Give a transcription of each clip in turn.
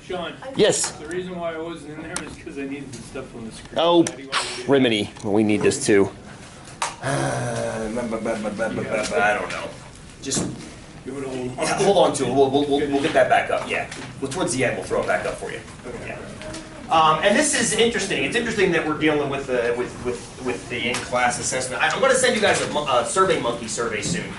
John. Yes. The reason why I wasn't in there is because I needed the stuff on the screen. Oh, How do you want to do that? Rimini. We need this too. I don't know. Just Give it a little. yeah, hold on to it. We'll get that back up. Yeah. Well, towards the end, we'll throw it back up for you. Yeah. And this is interesting. It's interesting that we're dealing with the in-class assessment. I'm going to send you guys a Survey Monkey survey soon.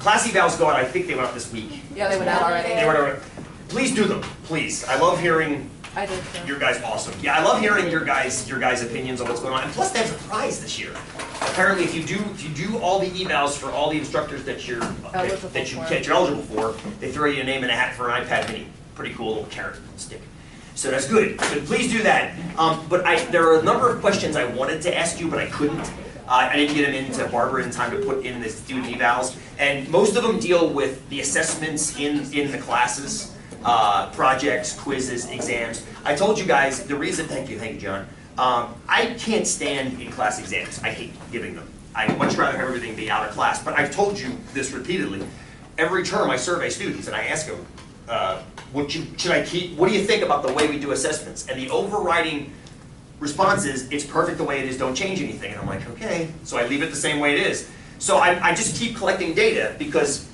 Class evals go out. I think they went out this week. Yeah, they went out already. They went out. Please do them, please. I love hearing. I did too. Your guys awesome. Yeah, I love hearing your guys' opinions on what's going on. And plus, they have a prize this year. Apparently, if you do all the evals for all the instructors that you're eligible for, they throw you a name in a hat for an iPad Mini. Pretty cool little carrot stick. So that's good. So please do that. But there are a number of questions I wanted to ask you, but I couldn't. I didn't get them into Barbara in time to put in the student evals, and most of them deal with the assessments in the classes. Projects, quizzes, exams. I told you guys the reason. Thank you, John. I can't stand in-class exams. I hate giving them. I'd much rather have everything be out of class. But I've told you this repeatedly. Every term I survey students and I ask them, should I keep? What do you think about the way we do assessments? And the overriding response is, it's perfect the way it is. Don't change anything. And I'm like, okay. So I leave it the same way it is. So I just keep collecting data because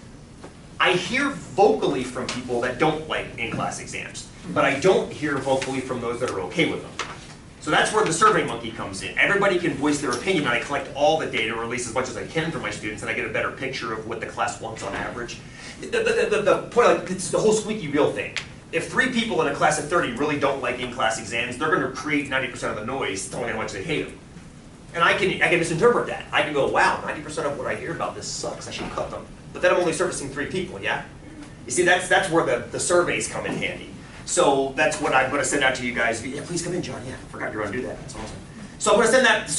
I hear vocally from people that don't like in-class exams, but I don't hear vocally from those that are okay with them. So that's where the Survey Monkey comes in. Everybody can voice their opinion, and I collect all the data, or at least as much as I can for my students, and I get a better picture of what the class wants on average. The point, like, it's the whole squeaky wheel thing. If 3 people in a class of 30 really don't like in-class exams, they're going to create 90% of the noise telling how much they hate them. And I can misinterpret that. I can go, wow, 90% of what I hear about this sucks. I should cut them. But then I'm only servicing 3 people, yeah? You see, that's where the surveys come in handy. So that's what I'm going to send out to you guys. Yeah, please come in, John. Yeah, forgot you're going to do that. That's awesome. So I'm going to send that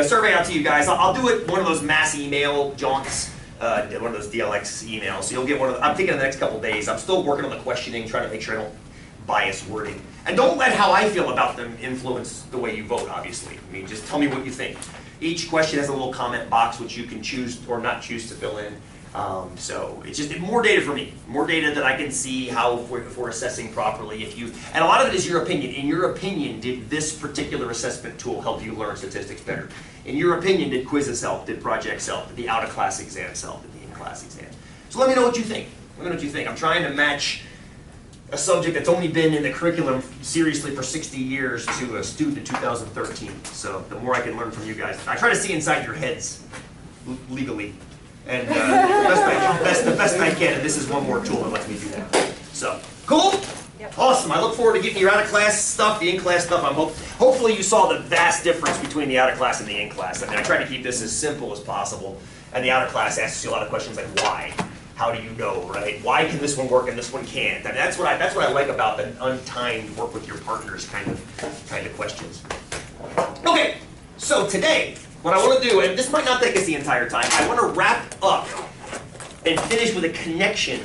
survey out to you guys. I'll do it one of those mass email jaunts, one of those DLX emails. So you'll get one of. I'm thinking in the next couple of days. I'm still working on the questioning, trying to make sure I don't bias wording. And don't let how I feel about them influence the way you vote, obviously. I mean, just tell me what you think. Each question has a little comment box which you can choose or not choose to fill in. So it's just more data for me, more data that I can see how if we're assessing properly. And a lot of it is your opinion. In your opinion, did this particular assessment tool help you learn statistics better? In your opinion, did quizzes help? Did projects help? Did the out-of-class exams help? Did the in-class exams? So let me know what you think. Let me know what you think. I'm trying to match a subject that's only been in the curriculum seriously for 60 years to a student in 2013. So the more I can learn from you guys, I try to see inside your heads legally. And the best I can, and this is one more tool that lets me do that. So, cool? Yep. Awesome. I look forward to getting your out-of-class stuff, the in-class stuff. Hopefully you saw the vast difference between the out-of-class and the in-class. I mean, I try to keep this as simple as possible. And the out-of-class asks you a lot of questions like, why? How do you know, right? Why can this one work and this one can't? I mean, that's what I like about the untimed work with your partners kind of questions. Okay, so today, what I want to do, and this might not take us the entire time, I want to wrap up and finish with a connection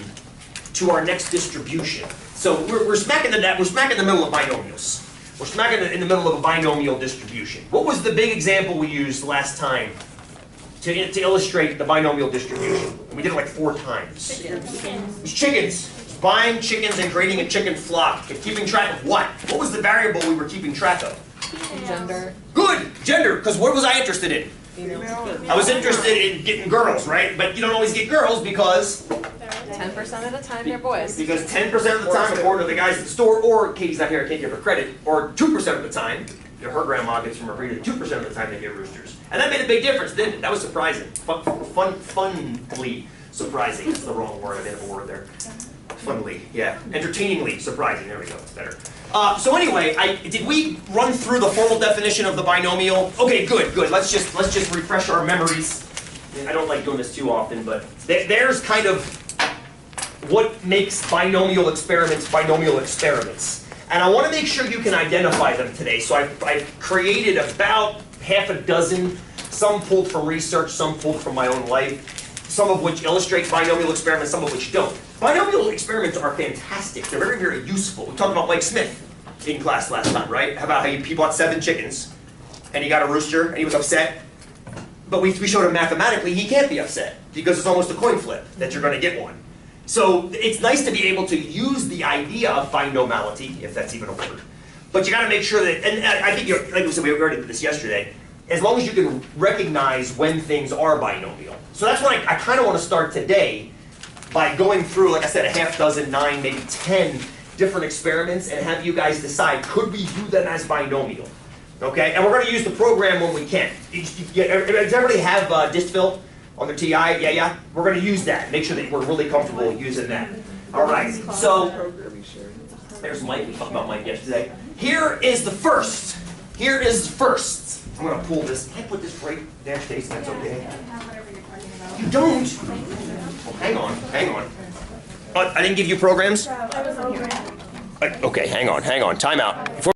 to our next distribution. So we're smack in the middle of binomials. We're smack in the middle of a binomial distribution. What was the big example we used last time to illustrate the binomial distribution? We did it like 4 times. Chickens. It was chickens. It was buying chickens and creating a chicken flock. And keeping track of what? What was the variable we were keeping track of? Gender. Good! Gender, because what was I interested in? Females. I was interested in getting girls, right? But you don't always get girls because 10% of the time they're boys. Because 10% of the time, according to the guys at the store, or Katie's not here, I can't give her credit, or 2% of the time, her grandma gets from her breeder, 2% of the time they get roosters. And that made a big difference, didn't it? That was surprising. Funly surprising. That's the wrong word. I made up a word there. Funly, yeah. Entertainingly surprising. There we go. It's better. So anyway, did we run through the formal definition of the binomial? Okay, good. Let's just refresh our memories. I don't like doing this too often, but there's kind of what makes binomial experiments. And I want to make sure you can identify them today. So I've created about half a dozen, some pulled from research, some pulled from my own life, some of which illustrate binomial experiments, some of which don't. Binomial experiments are fantastic. They're very, very useful. We talked about Mike Smith in class last time, right? How about how he bought 7 chickens, and he got a rooster, and he was upset. But we showed him mathematically he can't be upset, because it's almost a coin flip that you're going to get one. So it's nice to be able to use the idea of binomiality, if that's even a word. But you gotta make sure that, and I think you're, like we said, we already did this yesterday, as long as you can recognize when things are binomial. So that's why I kind of want to start today by going through, like I said, a half dozen, 9, maybe 10 different experiments and have you guys decide, could we do them as binomial? Okay, and we're going to use the program when we can. Does everybody have distfill on their TI? Yeah? We're going to use that. Make sure that we're really comfortable using that. All right, so there's Mike. We talked about Mike yesterday. Here is the first. Here is the first. I'm going to pull this. Can I put this right there, Stacy? That's okay. You don't? Well, hang on. I didn't give you programs? Okay, hang on. Time out.